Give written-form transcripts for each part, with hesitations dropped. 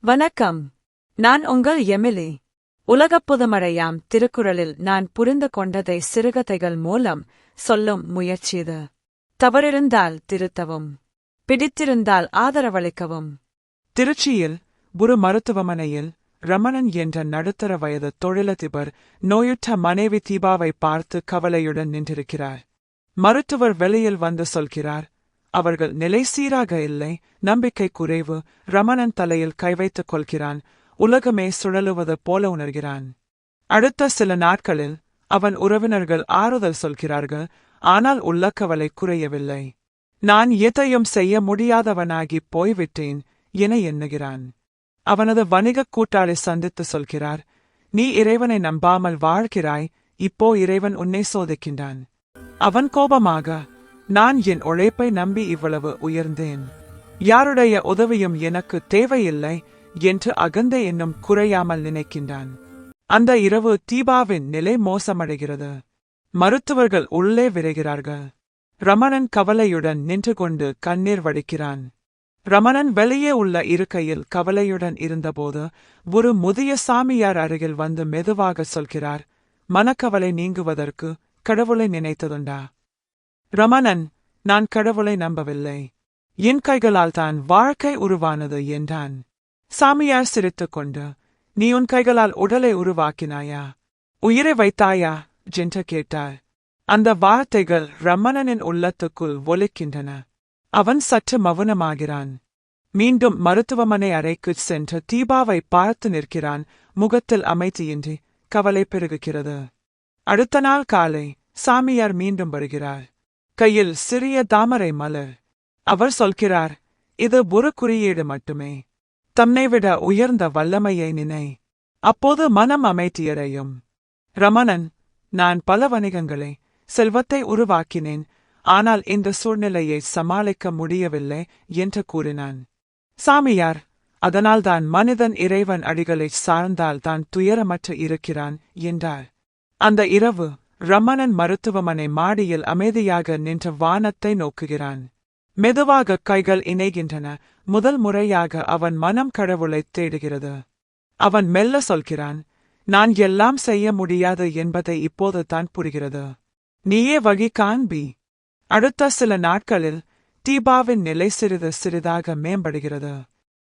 வணக்கம். நான் உங்கள் எமிலி. உலகப் புதுமழையாம் திருக்குறளில் நான் புரிந்து கொண்டதை சிறுகதைகள் மூலம் சொல்லும் முயற்சிது. தவறிருந்தால் திருத்தவும், பிடித்திருந்தால் ஆதரவளிக்கவும். திருச்சியில் ஒரு மருத்துவமனையில் ரமணன் என்ற நடுத்தர வயது தொழிலதிபர் நோயுற்ற மனைவி தீபாவை பார்த்து கவலையுடன் நின்றிருக்கிறார். மருத்துவர் வெளியில் வந்து சொல்கிறார், அவர்கள் நிலை சீராக இல்லை, நம்பிக்கை குறைவு. ரமணன் தலையில் கை வைத்துக் கொள்கிறான். உலகமே சுழலுவது போல உணர்கிறான். அடுத்த சில நாட்களில் அவன் உறவினர்கள் ஆறுதல் சொல்கிறார்கள். ஆனால் உள்ள கவலை குறையவில்லை. நான் எதையும் செய்ய முடியாதவனாகி போய்விட்டேன் என எண்ணுகிறான். அவனது வணிகக் கூட்டாளி சந்தித்து சொல்கிறார், நீ இறைவனை நம்பாமல் வாழ்கிறாய், இப்போ இறைவன் உன்னை சோதிக்கின்றான். அவன் கோபமாக, நான் என் உழைப்பை நம்பி இவ்வளவு உயர்ந்தேன், யாருடைய உதவியும் எனக்கு தேவையில்லை என்று அகந்தை என்னும் குறையாமல் நினைக்கின்றான். அந்த இரவு தீபாவின் நிலை மோசமடைகிறது. மருத்துவர்கள் உள்ளே விரைகிறார்கள். ரமணன் கவலையுடன் நின்று கொண்டு கண்ணீர் வடிக்கிறான். ரமணன் வெளியே உள்ள இருக்கையில் கவலையுடன் இருந்தபோது ஒரு முதிய சாமியார் அருகில் வந்து மெதுவாக சொல்கிறார், மனக்கவலை நீங்குவதற்கு கடவுளை நினைத்ததுண்டா? ரமணன், நான் கடவுளை நம்பவில்லை, என் கைகளால் தான் வாழ்க்கை உருவானது என்றான். சாமியார் சிரித்துக் கொண்டு, நீ உன் கைகளால் உடலை உருவாக்கினாயா, உயிரை வைத்தாயா என்று கேட்டார். அந்த வார்த்தைகள் ரமணனின் உள்ளத்துக்குள் ஒலிக்கின்றன. அவன் சற்று மௌனமாகிறான். மீண்டும் மருத்துவமனை அறைக்குச் சென்று தீபாவை பார்த்து நிற்கிறான். முகத்தில் அமைதியின்றி கவலை பெருகுகிறது. அடுத்த நாள் காலை சாமியார் மீண்டும் வருகிறார். கையில் சிறிய தாமரை மலர். அவர் சொல்கிறார், இது ஒரு குறியீடு மட்டுமே, தன்னை விட உயர்ந்த வல்லமையை நினை, அப்போது மனம் அமைதியடையும். ரமணன், நான் பல வணிகங்களை, செல்வத்தை உருவாக்கினேன், ஆனால் இந்த சூழ்நிலையை சமாளிக்க முடியவில்லை என்று கூறினான். சாமியார், அதனால்தான் மனிதன் இறைவன் அடிகளை சார்ந்தால் தான் துயரமற்று இருக்கிறான் என்றார். அந்த இரவு ரமணன் மருத்துவமனை மாடியில் அமைதியாக நின்ற வானத்தை நோக்குகிறான். மெதுவாக கைகள் இணைகின்றன. முதல் முறையாக அவன் மனம் கடவுளைத் தேடுகிறது. அவன் மெல்ல சொல்கிறான், நான் எல்லாம் செய்ய முடியாது என்பதை இப்போது தான் புரிகிறது, நீயே வழி காண்பி. அடுத்த சில நாட்களில் தீபாவின் நிலை சிறிது சிறிதாக மேம்படுகிறது.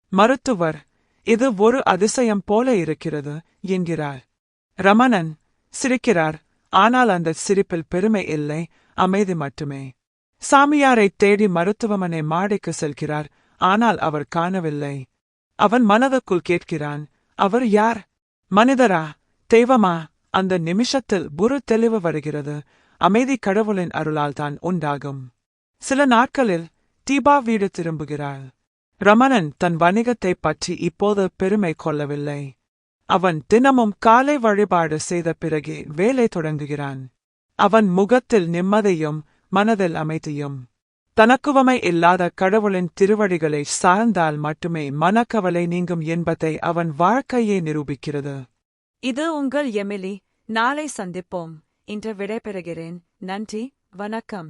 மருத்துவர், இது ஒரு அதிசயம் போல இருக்கிறது என்கிறார். ரமணன் சிரிக்கிறார். ஆனால் அந்த சிரிப்பில் பெருமை இல்லை, அமைதி மட்டுமே. சாமியாரைத் தேடி மருத்துவமனை மாடிக்கு செல்கிறார். ஆனால் அவர் காணவில்லை. அவன் மனதுக்குள் கேட்கிறான், அவர் யார்? மனிதரா, தெய்வமா? அந்த நிமிஷத்தில் ஒரு தெளிவு வருகிறது. அமைதி கடவுளின் அருளால் தான் உண்டாகும். சில நாட்களில் தீபா வீடு திரும்புகிறாள். ரமணன் தன் வணிகத்தைப் பற்றி இப்போது பெருமை கொள்ளவில்லை. அவன் தினமும் காலை வழிபாடு செய்த பிறகே வேலை தொடங்குகிறான். அவன் முகத்தில் நிம்மதியும் மனதில் அமைதியும். தனக்குவமை இல்லாத கடவுளின் திருவடிகளை சார்ந்தால் மட்டுமே மனக்கவலை நீங்கும் என்பதை அவன் வாழ்க்கையே நிரூபிக்கிறது. இது உங்கள் எமிலி. நாளை சந்திப்போம். இன்று விடைபெறுகிறேன். நன்றி, வணக்கம்.